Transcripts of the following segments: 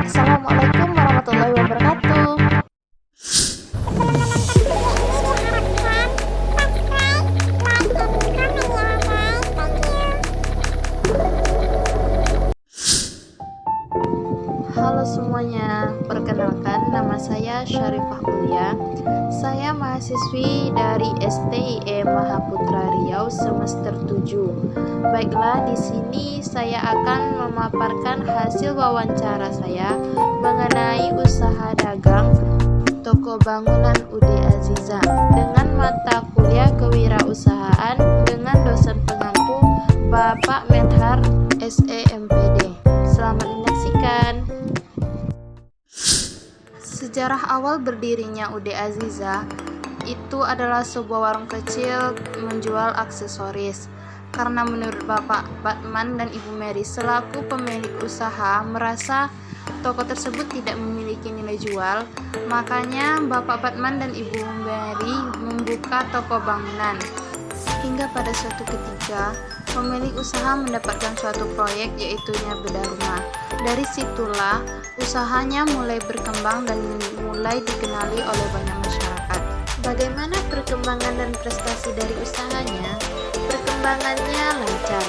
Assalamualaikum warahmatullahi wabarakatuh. Halo semuanya, perkenalkan nama saya Syarifah Kuliah. Saya mahasiswi dari STIE Mahaputra Riau semester 7. Baiklah, di sini saya akan memaparkan hasil wawancara saya mengenai usaha dagang toko bangunan UD Aziza dengan mata kuliah kewirausahaan dengan dosen pengampu Bapak Menhar SEMPD. Selamat menyaksikan. Sejarah awal berdirinya UD Aziza itu adalah sebuah warung kecil menjual aksesoris. Karena menurut Bapak Batman dan Ibu Mary selaku pemilik usaha merasa toko tersebut tidak memiliki nilai jual, makanya Bapak Batman dan Ibu Mary membuka toko bangunan. Hingga pada suatu ketika, pemilik usaha mendapatkan suatu proyek yaitunya bedah rumah. Dari situlah usahanya mulai berkembang dan mulai dikenali oleh banyak masyarakat. Bagaimana perkembangan dan prestasi dari usahanya? Perkembangannya lancar.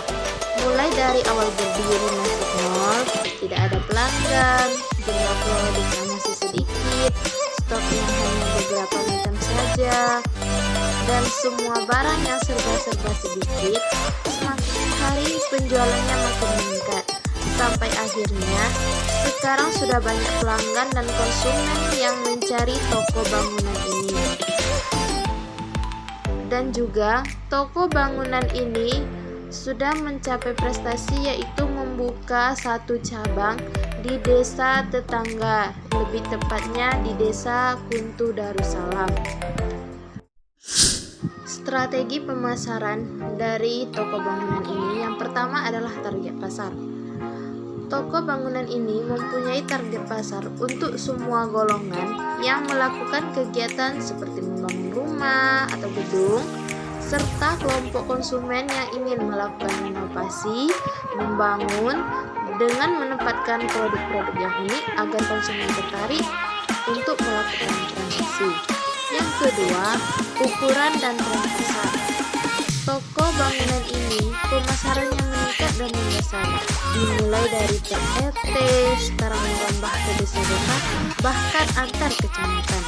Mulai dari awal berdiri masih nol, tidak ada pelanggan, jumlah produknya masih sedikit, stoknya hanya beberapa macam saja, dan semua barang yang serba-serba sedikit. Semakin hari penjualannya makin meningkat, sampai akhirnya sekarang sudah banyak pelanggan dan konsumen yang mencari toko bangunan ini. Dan juga toko bangunan ini sudah mencapai prestasi yaitu membuka satu cabang di desa tetangga, lebih tepatnya di desa Kuntu Darussalam. Strategi pemasaran dari toko bangunan ini yang pertama adalah target pasar. Toko bangunan ini mempunyai target pasar untuk semua golongan yang melakukan kegiatan seperti membangun rumah atau gedung, serta kelompok konsumen yang ingin melakukan inovasi, membangun dengan menempatkan produk-produk yang unik agar konsumen tertarik untuk melakukan transaksi. Yang kedua, ukuran dan tren pasar. Toko bangunan ini pemasarannya meningkat dan membesar, dimulai dari per RT, sekarang merambah ke desa-desa, bahkan antar kecamatan.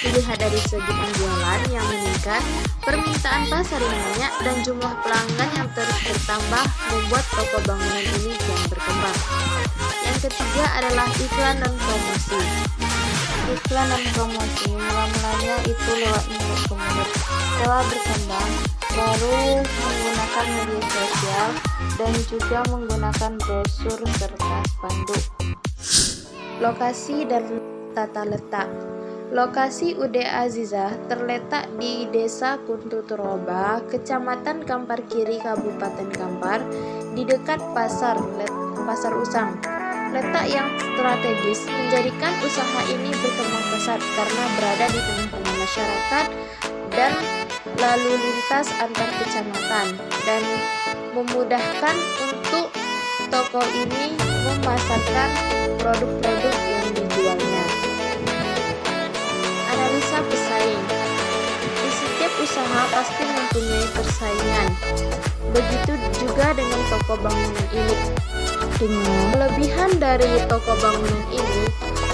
Dilihat dari segi penjualan yang meningkat, permintaan pasar yang banyak, dan jumlah pelanggan yang terus bertambah membuat toko bangunan ini kian berkembang. Yang ketiga adalah iklan dan promosi. Iklan dan promosi mula-mulanya itu lewat mulut ke mulut. Setelah berkembang, baru menggunakan media sosial dan juga menggunakan brosur serta spanduk. Lokasi dan tata letak. Lokasi UD Aziza terletak di Desa Kuntu Turoba, Kecamatan Kampar Kiri, Kabupaten Kampar, di dekat Pasar Usang. Letak yang strategis menjadikan usaha ini berkembang pesat karena berada di tengah-tengah masyarakat dan lalu lintas antar kecamatan, dan memudahkan untuk toko ini memasarkan produk-produk yang dijualnya. Analisa pesaing. Di setiap usaha pasti mempunyai persaingan. Begitu juga dengan toko bangunan ini. Dengan kelebihan dari toko bangunan ini,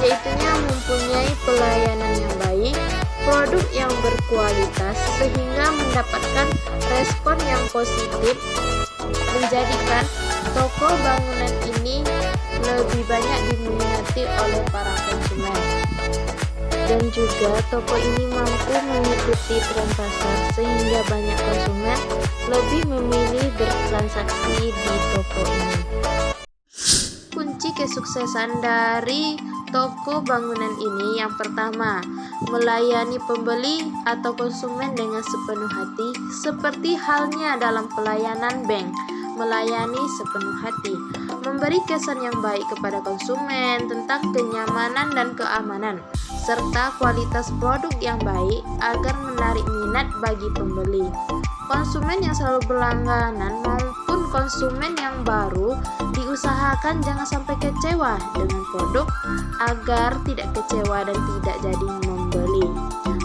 yaitunya mempunyai pelayanan yang baik, produk yang berkualitas, sehingga mendapatkan respon yang positif, menjadikan toko bangunan ini lebih banyak diminati oleh para konsumen. Dan juga toko ini mampu mengikuti tren pasar sehingga banyak konsumen lebih memilih bertransaksi di toko ini. Kunci kesuksesan dari toko bangunan ini yang pertama, melayani pembeli atau konsumen dengan sepenuh hati, seperti halnya dalam pelayanan bank, melayani sepenuh hati, memberi kesan yang baik kepada konsumen tentang kenyamanan dan keamanan, serta kualitas produk yang baik agar menarik minat bagi pembeli. Konsumen yang selalu berlangganan maupun konsumen yang baru diusahakan jangan sampai kecewa dengan produk agar tidak kecewa dan tidak jadi membeli.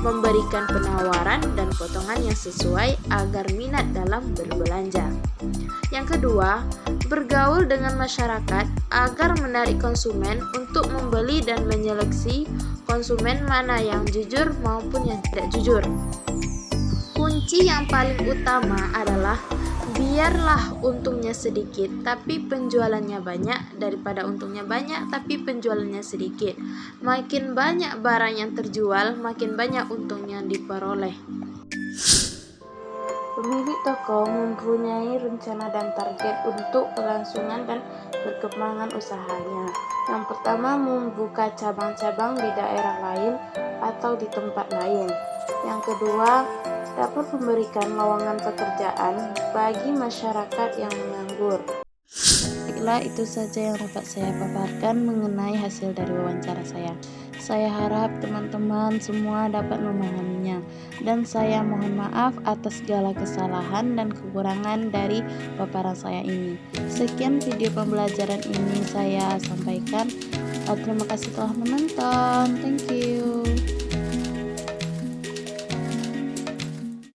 Memberikan penawaran dan potongan yang sesuai agar minat dalam berbelanja. Yang kedua, bergaul dengan masyarakat agar menarik konsumen untuk membeli dan menyeleksi konsumen mana yang jujur maupun yang tidak jujur. Kunci yang paling utama adalah biarlah untungnya sedikit tapi penjualannya banyak daripada untungnya banyak tapi penjualannya sedikit. Makin banyak barang yang terjual, makin banyak untungnya diperoleh. Pemilik toko mempunyai rencana dan target untuk kelangsungan dan perkembangan usahanya. Yang pertama, membuka cabang-cabang di daerah lain atau di tempat lain. Yang kedua, dapat memberikan lowongan pekerjaan bagi masyarakat yang menganggur. Baiklah, itu saja yang dapat saya paparkan mengenai hasil dari wawancara saya. Saya harap teman-teman semua dapat memahaminya, dan saya mohon maaf atas segala kesalahan dan kekurangan dari paparan saya ini. Sekian video pembelajaran ini saya sampaikan. Terima kasih telah menonton. Thank you.